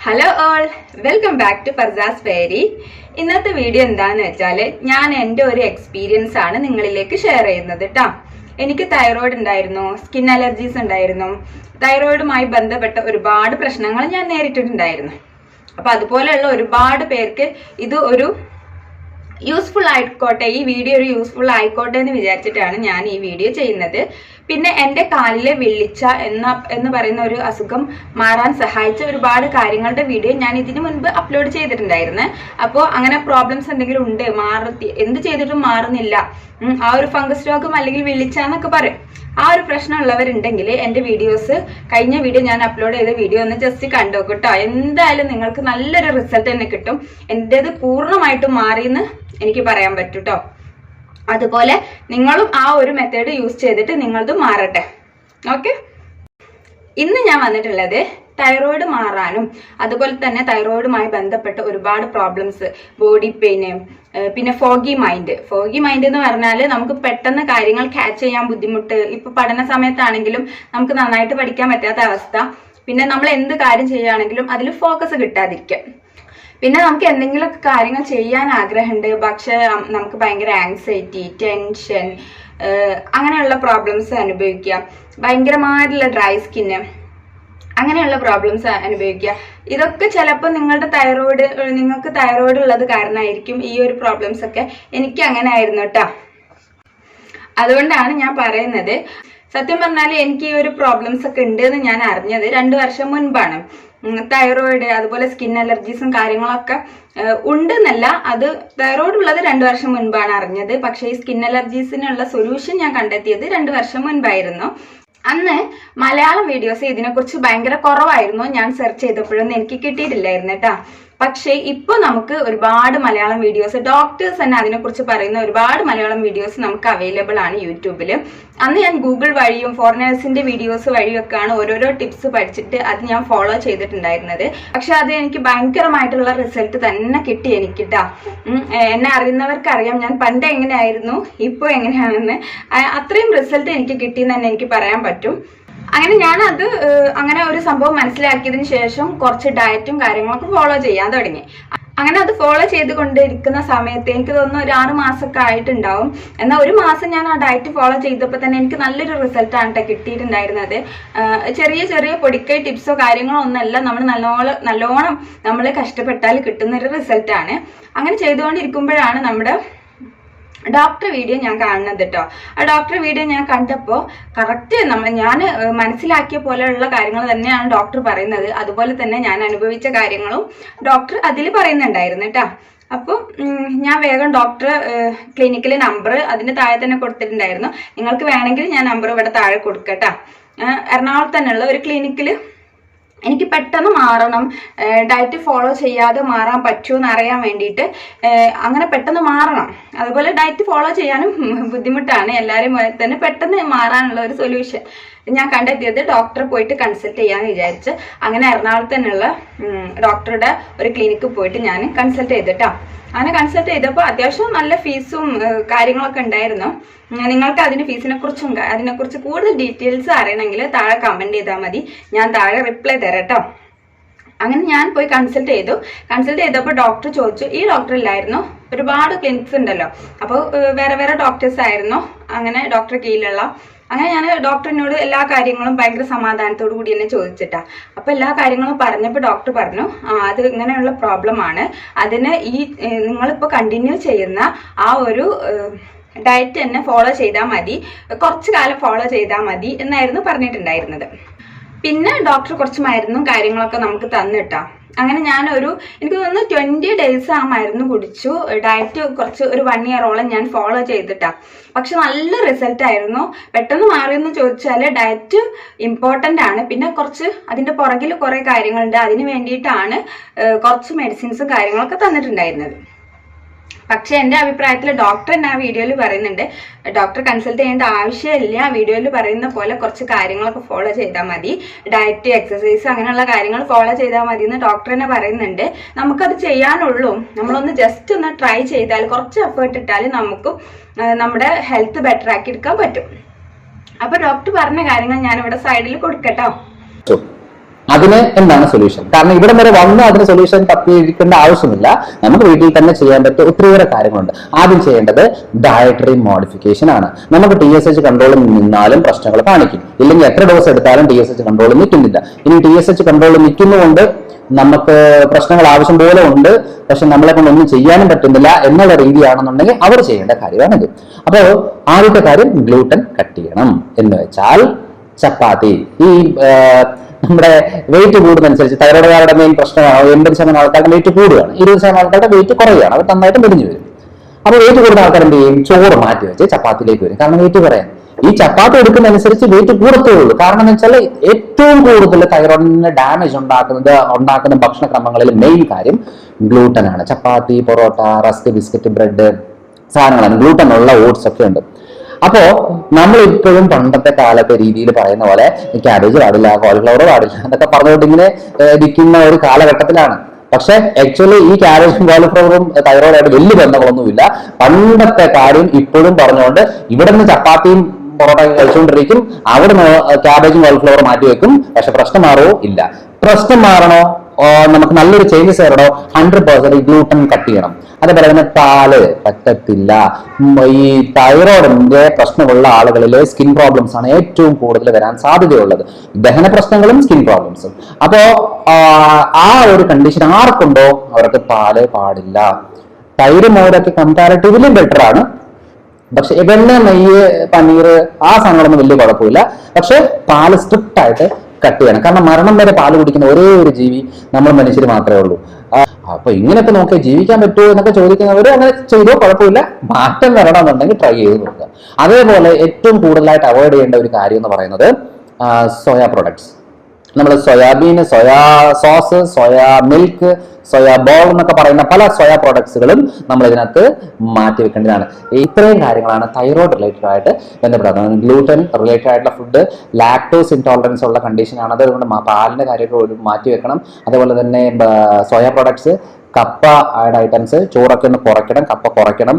Hello all, welcome back to Farsas fairy. ഇന്നത്തെ video എന്താന്ന് വെച്ചാല് ഞാൻ എൻ്റെ ഒരു എക്സ്പീരിയൻസ് ആണ് നിങ്ങളിലേക്ക് ഷെയർ ചെയ്യുന്നത് കേട്ടോ. എനിക്ക് തൈറോയിഡ് ഉണ്ടായിരുന്നു, സ്കിൻ അലർജീസ് ഉണ്ടായിരുന്നു. തൈറോയിഡുമായി ബന്ധപ്പെട്ട ഒരുപാട് പ്രശ്നങ്ങൾ ഞാൻ നേരിട്ടിട്ടുണ്ടായിരുന്നു. അപ്പൊ അതുപോലെയുള്ള ഒരുപാട് പേർക്ക് ഇത് ഒരു യൂസ്ഫുൾ ആയിക്കോട്ടെ, ഈ വീഡിയോ ഒരു യൂസ്ഫുൾ ആയിക്കോട്ടെ എന്ന് വിചാരിച്ചിട്ടാണ് ഞാൻ ഈ വീഡിയോ ചെയ്യുന്നത്. പിന്നെ എൻ്റെ കാലിലെ വിള്ളിച്ച എന്ന് പറയുന്ന ഒരു അസുഖം മാറാൻ സഹായിച്ച ഒരുപാട് കാര്യങ്ങളുടെ വീഡിയോ ഞാൻ ഇതിനു മുൻപ് അപ്ലോഡ് ചെയ്തിട്ടുണ്ടായിരുന്നു. അപ്പോൾ അങ്ങനെ പ്രോബ്ലംസ് എന്തെങ്കിലും ഉണ്ട്, എന്ത് ചെയ്തിട്ടും മാറുന്നില്ല, ആ ഒരു ഫംഗസ് രോഗം അല്ലെങ്കിൽ വിള്ളിച്ച എന്നൊക്കെ പറയും, ആ ഒരു പ്രശ്നമുള്ളവരുണ്ടെങ്കിൽ എൻ്റെ വീഡിയോസ്, കഴിഞ്ഞ വീഡിയോ ഞാൻ അപ്ലോഡ് ചെയ്ത വീഡിയോ ഒന്ന് ജസ്റ്റ് കണ്ടോക്കൂ കേട്ടോ. എന്തായാലും നിങ്ങൾക്ക് നല്ലൊരു റിസൾട്ട് തന്നെ കിട്ടും. എൻ്റേത് പൂർണ്ണമായിട്ടും മാറിയെന്ന് എനിക്ക് പറയാൻ പറ്റും കേട്ടോ. അതുപോലെ നിങ്ങളും ആ ഒരു മെത്തേഡ് യൂസ് ചെയ്തിട്ട് നിങ്ങളത് മാറട്ടെ. ഓക്കെ, ഇന്ന് ഞാൻ വന്നിട്ടുള്ളത് തൈറോയിഡ് മാറാനും അതുപോലെ തന്നെ തൈറോയിഡുമായി ബന്ധപ്പെട്ട ഒരുപാട് പ്രോബ്ലംസ്, ബോഡി പെയിന്, പിന്നെ ഫോഗി മൈൻഡ് എന്ന് പറഞ്ഞാൽ നമുക്ക് പെട്ടെന്ന് കാര്യങ്ങൾ ക്യാച്ച് ചെയ്യാൻ ബുദ്ധിമുട്ട്, ഇപ്പൊ പഠന സമയത്താണെങ്കിലും നമുക്ക് നന്നായിട്ട് പഠിക്കാൻ പറ്റാത്ത അവസ്ഥ, പിന്നെ നമ്മൾ എന്ത് കാര്യം ചെയ്യുകയാണെങ്കിലും അതിൽ ഫോക്കസ് കിട്ടാതിരിക്കുക, പിന്നെ നമുക്ക് എന്തെങ്കിലുമൊക്കെ കാര്യങ്ങൾ ചെയ്യാൻ ആഗ്രഹമുണ്ട് പക്ഷെ നമുക്ക് ഭയങ്കര ആങ്സൈറ്റി, ടെൻഷൻ, അങ്ങനെയുള്ള പ്രോബ്ലംസ് അനുഭവിക്കുക, ഭയങ്കരമായിട്ടുള്ള ഡ്രൈ സ്കിന്ന്, അങ്ങനെയുള്ള പ്രോബ്ലംസ് അനുഭവിക്കുക. ഇതൊക്കെ ചിലപ്പോൾ നിങ്ങൾക്ക് തൈറോയിഡ് ഉള്ളത് കാരണമായിരിക്കും ഈ ഒരു പ്രോബ്ലംസ് ഒക്കെ. എനിക്ക് അങ്ങനെ ആയിരുന്നു കേട്ടോ. അതുകൊണ്ടാണ് ഞാൻ പറയുന്നത്. സത്യം പറഞ്ഞാൽ എനിക്ക് ഈ ഒരു പ്രോബ്ലംസ് ഒക്കെ ഉണ്ട് എന്ന് ഞാൻ അറിഞ്ഞത് 2 വർഷം മുൻപാണ്. തൈറോയിഡ് അതുപോലെ സ്കിൻ അലർജീസും കാര്യങ്ങളൊക്കെ ഉണ്ടെന്നല്ല, അത് തൈറോയിഡ് ഉള്ളത് 2 വർഷം മുൻപാണ് അറിഞ്ഞത്. പക്ഷേ ഈ സ്കിൻ അലർജീസിനുള്ള സൊല്യൂഷൻ ഞാൻ കണ്ടെത്തിയത് 2 വർഷം മുൻപായിരുന്നു. അന്ന് മലയാളം വീഡിയോസ് ഇതിനെക്കുറിച്ച് ഭയങ്കര കുറവായിരുന്നു. ഞാൻ സെർച്ച് ചെയ്തപ്പോഴൊന്നും എനിക്ക് കിട്ടിയിട്ടില്ലായിരുന്നു കേട്ടോ. പക്ഷേ ഇപ്പോൾ നമുക്ക് ഒരുപാട് മലയാളം വീഡിയോസ്, ഡോക്ടേഴ്സ് തന്നെ അതിനെക്കുറിച്ച് പറയുന്ന ഒരുപാട് മലയാളം വീഡിയോസ് നമുക്ക് അവൈലബിൾ ആണ് യൂട്യൂബിൽ. അന്ന് ഞാൻ ഗൂഗിൾ വഴിയും ഫോറിനേഴ്സിന്റെ വീഡിയോസ് വഴിയൊക്കെയാണ് ഓരോരോ ടിപ്സ് പഠിച്ചിട്ട് അത് ഞാൻ ഫോളോ ചെയ്തിട്ടുണ്ടായിരുന്നത്. പക്ഷെ അത് എനിക്ക് ഭയങ്കരമായിട്ടുള്ള റിസൾട്ട് തന്നെ കിട്ടി എനിക്ക് ട്ടാ. എന്നെ അറിയുന്നവർക്ക് അറിയാം ഞാൻ പണ്ട് എങ്ങനെയായിരുന്നു ഇപ്പോൾ എങ്ങനെയാണെന്ന്. അത്രയും റിസൾട്ട് എനിക്ക് കിട്ടിയെന്ന് തന്നെ എനിക്ക് പറയാൻ പറ്റും. അങ്ങനെ ഞാനത് അങ്ങനെ ഒരു സംഭവം മനസ്സിലാക്കിയതിന് ശേഷം കുറച്ച് ഡയറ്റും കാര്യങ്ങളൊക്കെ ഫോളോ ചെയ്യാൻ തുടങ്ങി. അങ്ങനെ അത് ഫോളോ ചെയ്തുകൊണ്ടിരിക്കുന്ന സമയത്ത് എനിക്ക് തോന്നുന്നു ഒരു 6 മാസമൊക്കെ ആയിട്ടുണ്ടാവും. എന്നാൽ 1 മാസം ഞാൻ ആ ഡയറ്റ് ഫോളോ ചെയ്തപ്പോൾ തന്നെ എനിക്ക് നല്ലൊരു റിസൾട്ടാണ് കേട്ടോ കിട്ടിയിട്ടുണ്ടായിരുന്നത്. ചെറിയ ചെറിയ പൊടിക്കൈ ടിപ്സോ കാര്യങ്ങളോ ഒന്നല്ല, നമ്മൾ നല്ലോണം നമ്മൾ കഷ്ടപ്പെട്ടാൽ കിട്ടുന്ന ഒരു റിസൾട്ടാണ്. അങ്ങനെ ചെയ്തുകൊണ്ടിരിക്കുമ്പോഴാണ് നമ്മുടെ ഡോക്ടർ വീഡിയോ ഞാൻ കാണുന്നത് കേട്ടോ. ആ ഡോക്ടർ വീഡിയോ ഞാൻ കണ്ടപ്പോൾ കറക്റ്റ് ഞാൻ മനസ്സിലാക്കിയ പോലെയുള്ള കാര്യങ്ങൾ തന്നെയാണ് ഡോക്ടർ പറയുന്നത്. അതുപോലെ തന്നെ ഞാൻ അനുഭവിച്ച കാര്യങ്ങളും ഡോക്ടർ അതിൽ പറയുന്നുണ്ടായിരുന്നു കേട്ടോ. അപ്പോൾ ഞാൻ വേഗം ഡോക്ടർ ക്ലിനിക്കിലെ നമ്പർ അതിന് താഴെ തന്നെ കൊടുത്തിട്ടുണ്ടായിരുന്നു. നിങ്ങൾക്ക് വേണമെങ്കിൽ ഞാൻ നമ്പർ ഇവിടെ താഴെ കൊടുക്കട്ടോ. എറണാകുളത്ത് തന്നെയുള്ള ഒരു ക്ലിനിക്കിൽ എനിക്ക് പെട്ടെന്ന് മാറണം, ഡയറ്റ് ഫോളോ ചെയ്യാതെ മാറാൻ പറ്റുമെന്ന് അറിയാൻ വേണ്ടിയിട്ട്, അങ്ങനെ പെട്ടെന്ന് മാറണം. അതുപോലെ ഡയറ്റ് ഫോളോ ചെയ്യാനും ബുദ്ധിമുട്ടാണ്, എല്ലാവരും തന്നെ പെട്ടെന്ന് മാറാനുള്ള ഒരു സൊല്യൂഷൻ ഞാൻ കണ്ടെത്തിയത് ഡോക്ടറെ പോയിട്ട് കൺസൾട്ട് ചെയ്യാന്ന് വിചാരിച്ച് അങ്ങനെ എറണാകുളത്ത് തന്നെയുള്ള ഡോക്ടറുടെ ഒരു ക്ലിനിക്കിൽ പോയിട്ട് ഞാൻ കൺസൾട്ട് ചെയ്തിട്ടോ. അങ്ങനെ കൺസൾട്ട് ചെയ്തപ്പോൾ അത്യാവശ്യം നല്ല ഫീസും കാര്യങ്ങളൊക്കെ ഉണ്ടായിരുന്നു. നിങ്ങൾക്ക് അതിനെക്കുറിച്ച് കൂടുതൽ ഡീറ്റെയിൽസ് അറിയണമെങ്കിൽ താഴെ കമന്റ് ചെയ്താൽ മതി, ഞാൻ താഴെ റിപ്ലൈ തരാം കേട്ടോ. അങ്ങനെ ഞാൻ പോയി കൺസൾട്ട് ചെയ്തപ്പോൾ ഡോക്ടർ ചോദിച്ചു, ഈ ഡോക്ടർ ഇല്ലായിരുന്നു, ഒരുപാട് ക്ലിനിക്സ് ഉണ്ടല്ലോ, അപ്പോൾ വേറെ വേറെ ഡോക്ടേഴ്സ് ആയിരുന്നു അങ്ങനെ ഡോക്ടർ കീഴിലുള്ള. അങ്ങനെ ഞാൻ ഡോക്ടറിനോട് എല്ലാ കാര്യങ്ങളും ഭയങ്കര സമാധാനത്തോടു കൂടി തന്നെ ചോദിച്ചിട്ടാ. അപ്പൊ എല്ലാ കാര്യങ്ങളും പറഞ്ഞപ്പോൾ ഡോക്ടർ പറഞ്ഞു, അത് ഇങ്ങനെയുള്ള പ്രോബ്ലം ആണ്, അതിന് നിങ്ങളിപ്പോ കണ്ടിന്യൂ ചെയ്യുന്ന ആ ഒരു ഡയറ്റ് തന്നെ ഫോളോ ചെയ്താൽ മതി, കുറച്ചു കാലം ഫോളോ ചെയ്താൽ മതി എന്നായിരുന്നു പറഞ്ഞിട്ടുണ്ടായിരുന്നത്. പിന്നെ ഡോക്ടർ കുറച്ച് മരുന്നും കാര്യങ്ങളൊക്കെ നമുക്ക് തന്നിട്ടാ. അങ്ങനെ എനിക്ക് തോന്നുന്നു 20 days ആ മരുന്ന് കുടിച്ചു. ഡയറ്റ് ഒരു 1 year ഞാൻ ഫോളോ ചെയ്തിട്ടാ. പക്ഷെ നല്ല റിസൾട്ട് ആയിരുന്നു. പെട്ടെന്ന് മാറിയെന്ന് ചോദിച്ചാൽ ഡയറ്റ് ഇമ്പോർട്ടൻ്റ് ആണ്. പിന്നെ അതിന്റെ പുറകിൽ കുറെ കാര്യങ്ങളുണ്ട്. അതിന് വേണ്ടിയിട്ടാണ് കുറച്ച് മെഡിസിൻസും കാര്യങ്ങളൊക്കെ തന്നിട്ടുണ്ടായിരുന്നത്. പക്ഷെ എൻ്റെ അഭിപ്രായത്തിൽ ഡോക്ടർ എന്നെ ആ വീഡിയോയിൽ പറയുന്നുണ്ട്, ഡോക്ടർ കൺസൾട്ട് ചെയ്യേണ്ട ആവശ്യമില്ല, വീഡിയോയിൽ പറയുന്ന പോലെ കുറച്ച് കാര്യങ്ങളൊക്കെ ഫോളോ ചെയ്താൽ മതി, ഡയറ്റ്, എക്സസൈസ് അങ്ങനെയുള്ള കാര്യങ്ങൾ ഫോളോ ചെയ്താൽ മതി എന്ന് ഡോക്ടർ തന്നെ പറയുന്നുണ്ട്. നമുക്കത് ചെയ്യാനുള്ളൂ. നമ്മളൊന്ന് ജസ്റ്റ് ഒന്ന് ട്രൈ ചെയ്താൽ, കുറച്ച് എഫേർട്ട് ഇട്ടാൽ നമുക്ക് നമ്മുടെ ഹെൽത്ത് ബെറ്റർ ആക്കി എടുക്കാൻ പറ്റും. അപ്പൊ ഡോക്ടർ പറഞ്ഞ കാര്യങ്ങൾ ഞാൻ ഇവിടെ സൈഡിൽ കൊടുക്കട്ടോ. അതിന് എന്താണ് സൊല്യൂഷൻ? കാരണം ഇവിടെ വരെ വന്ന് അതിന് സൊല്യൂഷൻ തപ്പിയിരിക്കേണ്ട ആവശ്യമില്ല. നമുക്ക് വീട്ടിൽ തന്നെ ചെയ്യാൻ പറ്റിയ ഒത്തിരിയേറെ കാര്യങ്ങളുണ്ട്. ആദ്യം ചെയ്യേണ്ടത് ഡയറ്ററി മോഡിഫിക്കേഷൻ ആണ്. നമുക്ക് TSH കൺട്രോളിൽ നിന്നാലും പ്രശ്നങ്ങൾ കാണിക്കും. ഇല്ലെങ്കിൽ എത്ര ഡോസ് എടുത്താലും TSH കൺട്രോളിൽ നിൽക്കുന്നില്ല. ഇനി TSH കൺട്രോളിൽ നിൽക്കുന്നതുകൊണ്ട് നമുക്ക് പ്രശ്നങ്ങൾ ആവശ്യം പോലെ ഉണ്ട്, പക്ഷെ നമ്മളെ കൊണ്ട് ഒന്നും ചെയ്യാനും പറ്റുന്നില്ല എന്നുള്ള രീതിയാണെന്നുണ്ടെങ്കിൽ അവർ ചെയ്യേണ്ട കാര്യമാണിത്. അപ്പോൾ ആദ്യത്തെ കാര്യം ഗ്ലൂട്ടൻ കട്ട് ചെയ്യണം. എന്ന് വെച്ചാൽ ചപ്പാത്തി. ഈ നമ്മുടെ വെയിറ്റ് കൂടുന്നതനുസരിച്ച് തൈറോയ്ഡുകാരുടെ മെയിൻ പ്രശ്നമാണ് 80% ആൾക്കാരുടെ വെയിറ്റ് കൂടുകയാണ്, 20% ആൾക്കാരുടെ വെയിറ്റ് കുറയുകയാണ്, അവർ നന്നായിട്ട് മെലിഞ്ഞു വരും. അപ്പോൾ വെയിറ്റ് കൂടുന്ന ആൾക്കാർ എന്ത് ചെയ്യും? ചോറ് മാറ്റി വെച്ച് ചപ്പാത്തിയിലേക്ക് വരും. കാരണം വെയിറ്റ് കുറയാൻ. ഈ ചപ്പാത്തി എടുക്കുന്നതനുസരിച്ച് വെയിറ്റ് കൂടത്തേ ഉള്ളൂ. കാരണം എന്ന് വെച്ചാൽ ഏറ്റവും കൂടുതൽ തൈറോയിഡിന് ഡാമേജ് ഉണ്ടാക്കുന്ന ഭക്ഷണക്രമങ്ങളിൽ മെയിൻ കാര്യം ഗ്ലൂട്ടൻ ആണ്. ചപ്പാത്തി, പൊറോട്ട, റസ്ക്, ബിസ്ക്കറ്റ്, ബ്രെഡ് സാധനങ്ങളാണ്. ഗ്ലൂട്ടൻ ഉള്ള ഓട്സ് ഒക്കെ ഉണ്ട്. അപ്പോ നമ്മൾ ഇപ്പോഴും പണ്ടത്തെ കാലത്തെ രീതിയിൽ പറയുന്ന പോലെ ക്യാബേജ് പാടില്ല, കോളിഫ്ലവർ പാടില്ല എന്നൊക്കെ പറഞ്ഞുകൊണ്ട് ഇങ്ങനെ ഇരിക്കുന്ന ഒരു കാലഘട്ടത്തിലാണ്. പക്ഷെ ആക്ച്വലി ഈ ക്യാബേജും കോളിഫ്ലവറും തൈറോയിഡായിട്ട് വലിയ ബന്ധങ്ങളൊന്നുമില്ല. പണ്ടത്തെ കാര്യം ഇപ്പോഴും പറഞ്ഞുകൊണ്ട് ഇവിടെ നിന്ന് ചപ്പാത്തിയും പൊറോട്ട കഴിച്ചുകൊണ്ടിരിക്കും, അവിടുന്ന് ക്യാബേജും കോളിഫ്ലവർ മാറ്റി വെക്കും. പക്ഷെ പ്രശ്നം മാറുമോ? ഇല്ല. പ്രശ്നം മാറണോ, നമുക്ക് നല്ലൊരു ചേഞ്ചസ് വരണോ? 100% ഗ്ലൂട്ടൻ കട്ട് ചെയ്യണം. അതേപോലെ തന്നെ പാല് പറ്റത്തില്ല. ഈ തൈറോയിഡിന്റെ പ്രശ്നമുള്ള ആളുകളിൽ സ്കിൻ പ്രോബ്ലംസ് ആണ് ഏറ്റവും കൂടുതൽ വരാൻ സാധ്യതയുള്ളത്. ദഹന പ്രശ്നങ്ങളും സ്കിൻ പ്രോബ്ലംസും. അപ്പോ ആ ഒരു കണ്ടീഷൻ ആർക്കുണ്ടോ അവർക്ക് പാല് പാടില്ല. തൈര്, മോരൊക്കെ കമ്പാരിറ്റീവ്ലി ബെറ്റർ ആണ്. പക്ഷെ വെണ്ണ, നെയ്യ്, പനീർ ആ സാധനങ്ങളൊന്നും വലിയ കുഴപ്പമില്ല. പക്ഷെ പാല് സ്ട്രിക്റ്റ് ആയിട്ട് കട്ട് ചെയ്യണം. കാരണം മരണം വരെ പാല് കുടിക്കുന്ന ഒരേ ഒരു ജീവി നമ്മൾ മനുഷ്യർ മാത്രമേ ഉള്ളൂ. അപ്പൊ ഇങ്ങനെയൊക്കെ നോക്കി ജീവിക്കാൻ പറ്റുമോ എന്നൊക്കെ ചോദിക്കുന്നവർ അങ്ങനെ ചെയ്തോ, കുഴപ്പമില്ല. മാറ്റം വരണമെന്നുണ്ടെങ്കിൽ ട്രൈ ചെയ്ത് നോക്കുക. അതേപോലെ ഏറ്റവും കൂടുതലായിട്ട് അവോയ്ഡ് ചെയ്യേണ്ട ഒരു കാര്യം എന്ന് പറയുന്നത് സോയ പ്രൊഡക്ട്സ്. നമ്മൾ soybean, soya sauce, soya milk, soya ball എന്നൊക്കെ പറയുന്ന പല സോയാ പ്രോഡക്ട്സുകളും നമ്മൾ ഇതിനകത്ത് മാറ്റി വെക്കേണ്ടതാണ്. ഇത്രയും കാര്യങ്ങളാണ് തൈറോയ്ഡ് റിലേറ്റഡ് ആയിട്ട് ബന്ധപ്പെടുന്നത്. ഗ്ലൂട്ടൻ റിലേറ്റഡ് ആയിട്ടുള്ള ഫുഡ്, ലാക്ടോസ് ഇൻടോളറൻസ് ഉള്ള കണ്ടീഷനാണ്, അതുകൊണ്ട് പാലിന്റെ കാര്യമൊക്കെ മാറ്റി വെക്കണം. അതുപോലെ തന്നെ സോയാ പ്രോഡക്ട്സ്, കപ്പ ആഡ് ഐറ്റംസ്, ചോറൊക്കെ ഒന്ന് കുറയ്ക്കണം, കപ്പ കുറയ്ക്കണം.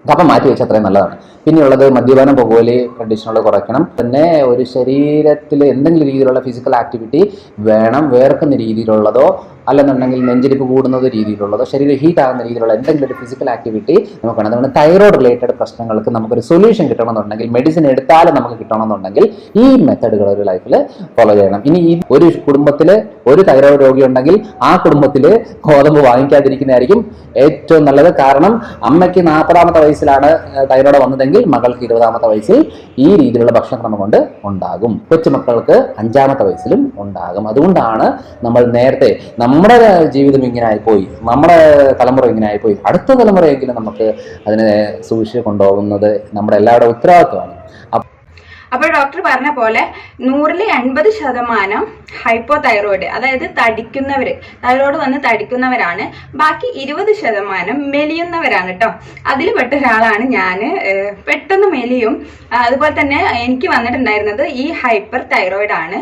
കപ്പ മാറ്റി വെച്ചാൽ അത്രയും നല്ലതാണ്. പിന്നെയുള്ളത് മദ്യപാനം, പുകവലി കണ്ടീഷനുകൾ കുറയ്ക്കണം. പിന്നെ ഒരു ശരീരത്തിൽ എന്തെങ്കിലും രീതിയിലുള്ള ഫിസിക്കൽ ആക്ടിവിറ്റി വേണം. വേർക്കുന്ന രീതിയിലുള്ളതോ അല്ലെന്നുണ്ടെങ്കിൽ നെഞ്ചിരിപ്പ് കൂടുന്നത് രീതിയിലുള്ളതോ ശരീരം ഹീറ്റ് ആകുന്ന രീതിയിലുള്ള എന്തെങ്കിലും ഒരു ഫിസിക്കൽ ആക്ടിവിറ്റി നമുക്ക് വേണം. അതുകൊണ്ട് തൈറോയ്ഡ് റിലേറ്റഡ് പ്രശ്നങ്ങൾക്ക് നമുക്കൊരു സൊല്യൂഷൻ കിട്ടണമെന്നുണ്ടെങ്കിൽ, മെഡിസിൻ എടുത്താലും നമുക്ക് കിട്ടണമെന്നുണ്ടെങ്കിൽ ഈ മെത്തഡുകൾ ഒരു ലൈഫിൽ ഫോളോ ചെയ്യണം. ഇനി ഈ ഒരു കുടുംബത്തിൽ ഒരു തൈറോയ്ഡ് രോഗി ഉണ്ടെങ്കിൽ ആ കുടുംബത്തിൽ ഗോതമ്പ് വാങ്ങിക്കാതിരിക്കുന്നതായിരിക്കും ഏറ്റവും നല്ലത്. കാരണം അമ്മയ്ക്ക് 40ാമത്തെ വയസ്സിലാണ് തൈറോയ്ഡ് വന്നതെങ്കിൽ മകൾക്ക് 20ാമത്തെ വയസ്സിൽ ഈ രീതിയിലുള്ള ഭക്ഷണക്രമം കൊണ്ട് ഉണ്ടാകും. കൊച്ചുമക്കൾക്ക് 5ാമത്തെ വയസ്സിലും ഉണ്ടാകും. അതുകൊണ്ടാണ് നമ്മൾ നേരത്തെ നമ്മുടെ ജീവിതം ഇങ്ങനെ ആയിപ്പോയി, നമ്മുടെ തലമുറ ഇങ്ങനെ ആയിപ്പോയി, അടുത്ത തലമുറയെങ്കിലും നമുക്ക് അതിനെ സൂക്ഷിച്ച് കൊണ്ടുപോകുന്നത് നമ്മുടെ എല്ലാവരുടെ ഉത്തരവാദിത്വമാണ്. അപ്പോൾ ഡോക്ടർ പറഞ്ഞ പോലെ 100ൽ 80% ഹൈപ്പോ തൈറോയിഡ്, അതായത് തൈറോയ്ഡ് വന്ന് തടിക്കുന്നവരാണ്. ബാക്കി 20% മെലിയുന്നവരാണ് കേട്ടോ. അതിൽ പെട്ട ഒരാളാണ് ഞാൻ. പെട്ടെന്ന് മെലിയും. അതുപോലെ തന്നെ എനിക്ക് വന്നിട്ടുണ്ടായിരുന്നത് ഈ ഹൈപ്പർ തൈറോയിഡ് ആണ്,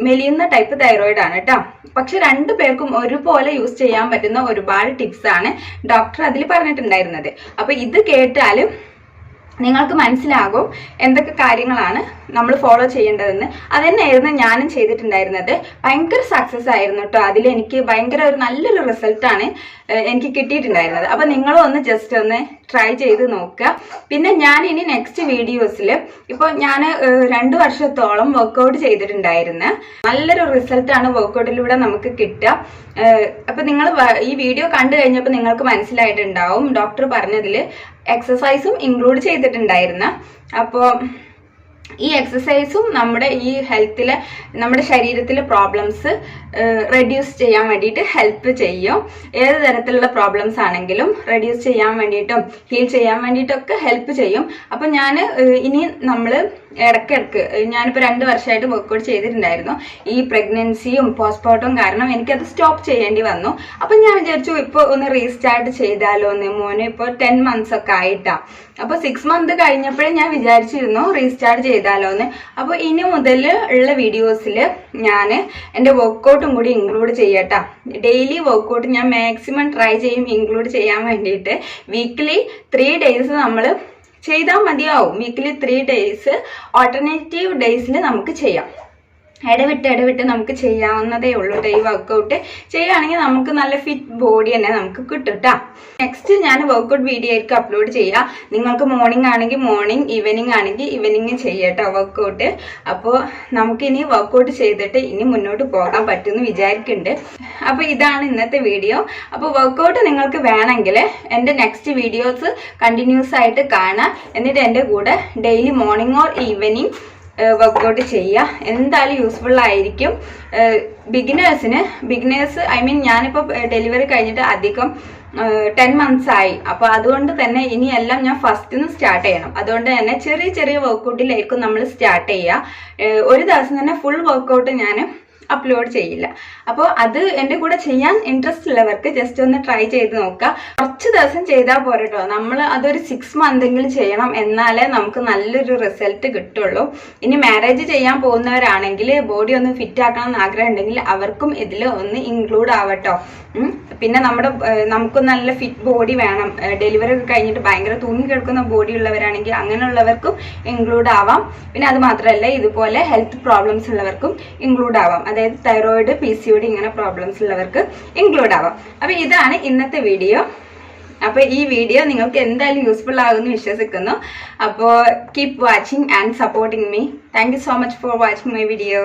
മെലിയുന്ന ടൈപ്പ് തൈറോയിഡ് ആണ് കേട്ടോ. പക്ഷെ 2 പേർക്കും ഒരുപോലെ യൂസ് ചെയ്യാൻ പറ്റുന്ന ഒരുപാട് ടിപ്സ് ആണ് ഡോക്ടർ അതിൽ പറഞ്ഞിട്ടുണ്ടായിരുന്നത്. അപ്പൊ ഇത് കേട്ടാലും നിങ്ങൾക്ക് മനസ്സിലാകും എന്തൊക്കെ കാര്യങ്ങളാണ് നമ്മൾ ഫോളോ ചെയ്യേണ്ടതെന്ന്. അതുതന്നെയായിരുന്നു ഞാനും ചെയ്തിട്ടുണ്ടായിരുന്നത്. ഭയങ്കര സക്സസ് ആയിരുന്നു കേട്ടോ. അതിൽ എനിക്ക് ഭയങ്കര ഒരു നല്ലൊരു റിസൾട്ടാണ് എനിക്ക് കിട്ടിയിട്ടുണ്ടായിരുന്നത്. അപ്പൊ നിങ്ങളും ഒന്ന് ജസ്റ്റ് ഒന്ന് ട്രൈ ചെയ്ത് നോക്കുക. പിന്നെ ഞാൻ ഇനി നെക്സ്റ്റ് വീഡിയോസിൽ ഇപ്പോൾ ഞാൻ 2 വർഷത്തോളം വർക്കൗട്ട് ചെയ്തിട്ടുണ്ടായിരുന്നു. നല്ലൊരു റിസൾട്ടാണ് വർക്കൗട്ടിലൂടെ നമുക്ക് കിട്ടുക. അപ്പൊ നിങ്ങൾ ഈ വീഡിയോ കണ്ടു കഴിഞ്ഞപ്പോൾ നിങ്ങൾക്ക് മനസ്സിലായിട്ടുണ്ടാവും ഡോക്ടർ പറഞ്ഞതിൽ എക്സസൈസും ഇൻക്ലൂഡ് ചെയ്തിട്ടുണ്ടായിരുന്ന. അപ്പോൾ ഈ എക്സസൈസും നമ്മുടെ ഈ ഹെൽത്തിലെ, നമ്മുടെ ശരീരത്തിലെ പ്രോബ്ലംസ് റെഡ്യൂസ് ചെയ്യാൻ വേണ്ടിയിട്ട് ഹെൽപ്പ് ചെയ്യും. ഏത് തരത്തിലുള്ള പ്രോബ്ലംസ് ആണെങ്കിലും റെഡ്യൂസ് ചെയ്യാൻ വേണ്ടിയിട്ടും ഹീൽ ചെയ്യാൻ വേണ്ടിയിട്ടൊക്കെ ഹെൽപ്പ് ചെയ്യും. അപ്പം ഞാൻ ഇനി നമ്മൾ ഇടയ്ക്കിടയ്ക്ക്, ഞാനിപ്പോൾ 2 വർഷമായിട്ട് വർക്കൗട്ട് ചെയ്തിട്ടുണ്ടായിരുന്നു. ഈ പ്രഗ്നൻസിയും പോസ്റ്റ്മോർട്ടവും കാരണം എനിക്കത് സ്റ്റോപ്പ് ചെയ്യേണ്ടി വന്നു. അപ്പം ഞാൻ വിചാരിച്ചു ഇപ്പോൾ ഒന്ന് റീസ്റ്റാർട്ട് ചെയ്താലോ എന്ന്. മോന് ഇപ്പോൾ 10 months ഒക്കെ ആയിട്ടാ. അപ്പോൾ 6 months കഴിഞ്ഞപ്പോഴേ ഞാൻ വിചാരിച്ചിരുന്നു റീസ്റ്റാർട്ട് ചെയ്താലോ എന്ന്. അപ്പോൾ ഇനി മുതൽ ഉള്ള വീഡിയോസിൽ ഞാൻ എൻ്റെ വർക്കൗട്ടും കൂടി ഇൻക്ലൂഡ് ചെയ്യട്ടാ. ഡെയിലി വർക്കൗട്ട് ഞാൻ മാക്സിമം ട്രൈ ചെയ്യും ഇൻക്ലൂഡ് ചെയ്യാൻ വേണ്ടിയിട്ട്. വീക്ക്ലി 3 days നമ്മൾ ചെയ്താൽ മതിയാവും. വീക്കിലി 3 days, ഓൾട്ടർനേറ്റീവ് ഡേയ്സിൽ നമുക്ക് ചെയ്യാം. ഇടവിട്ട് നമുക്ക് ചെയ്യാവുന്നതേ ഉള്ളൂ കേട്ടോ. ഈ വർക്കൗട്ട് ചെയ്യുകയാണെങ്കിൽ നമുക്ക് നല്ല ഫിറ്റ് ബോഡി തന്നെ നമുക്ക് കിട്ടും കേട്ടോ. നെക്സ്റ്റ് ഞാൻ വർക്കൗട്ട് വീഡിയോ ആയിരിക്കും അപ്ലോഡ് ചെയ്യുക. നിങ്ങൾക്ക് മോർണിംഗ് ആണെങ്കിൽ മോർണിംഗ്, ഈവനിങ് ആണെങ്കിൽ ഈവനിങ് ചെയ്യട്ടോ വർക്കൗട്ട്. അപ്പോൾ നമുക്കിനി വർക്കൗട്ട് ചെയ്തിട്ട് ഇനി മുന്നോട്ട് പോകാൻ പറ്റുമെന്ന് വിചാരിക്കുന്നുണ്ട്. അപ്പോൾ ഇതാണ് ഇന്നത്തെ വീഡിയോ. അപ്പോൾ വർക്കൗട്ട് നിങ്ങൾക്ക് വേണമെങ്കിൽ എൻ്റെ നെക്സ്റ്റ് വീഡിയോസ് കണ്ടിന്യൂസ് ആയിട്ട് കാണാം. എന്നിട്ട് എൻ്റെ കൂടെ daily morning or evening workout ചെയ്യുക. എന്തായാലും യൂസ്ഫുൾ ആയിരിക്കും. ബിഗിനേഴ്സ് ഐ മീൻ ഞാനിപ്പോൾ ഡെലിവറി കഴിഞ്ഞിട്ട് അധികം 10 months ആയി. അപ്പോൾ അതുകൊണ്ട് തന്നെ ഇനിയെല്ലാം ഞാൻ ഫസ്റ്റ് നിന്ന് സ്റ്റാർട്ട് ചെയ്യണം. അതുകൊണ്ട് തന്നെ ചെറിയ ചെറിയ വർക്കൗട്ടിലായിരിക്കും നമ്മൾ സ്റ്റാർട്ട് ചെയ്യുക. ഒരു ദിവസം തന്നെ ഫുൾ വർക്കൗട്ട് ഞാൻ അപ്ലോഡ് ചെയ്യില്ല. അപ്പോൾ അത് എൻ്റെ കൂടെ ചെയ്യാൻ ഇൻട്രസ്റ്റ് ഉള്ളവർക്ക് ജസ്റ്റ് ഒന്ന് ട്രൈ ചെയ്ത് നോക്കുക. കുറച്ച് ദിവസം ചെയ്താൽ പോരട്ടോ, നമ്മൾ അതൊരു 6 months ചെയ്യണം. എന്നാലേ നമുക്ക് നല്ലൊരു റിസൾട്ട് കിട്ടുള്ളൂ. ഇനി മാരേജ് ചെയ്യാൻ പോകുന്നവരാണെങ്കിൽ ബോഡി ഒന്ന് ഫിറ്റ് ആക്കണം എന്ന് ആഗ്രഹം ഉണ്ടെങ്കിൽ അവർക്കും ഇതിൽ ഒന്ന് ഇൻക്ലൂഡ് ആവട്ടോ. പിന്നെ നമുക്ക് നല്ല ഫിറ്റ് ബോഡി വേണം. ഡെലിവറി ഒക്കെ കഴിഞ്ഞിട്ട് ഭയങ്കര തൂങ്ങി കിടക്കുന്ന ബോഡി ഉള്ളവരാണെങ്കിൽ അങ്ങനെയുള്ളവർക്കും ഇൻക്ലൂഡ് ആവാം. പിന്നെ അത് മാത്രമല്ല ഇതുപോലെ ഹെൽത്ത് പ്രോബ്ലംസ് ഉള്ളവർക്കും ഇൻക്ലൂഡ് ആവാം. അതായത് തൈറോയിഡ്, PCOD ഇങ്ങനെ പ്രോബ്ലംസ് ഉള്ളവർക്ക് ഇൻക്ലൂഡ് ആവാം. അപ്പൊ ഇതാണ് ഇന്നത്തെ വീഡിയോ. അപ്പൊ ഈ വീഡിയോ നിങ്ങൾക്ക് എന്തായാലും യൂസ്ഫുൾ ആകുമെന്ന് വിശ്വസിക്കുന്നു. അപ്പോൾ keep watching and supporting me. Thank you so much for watching my video.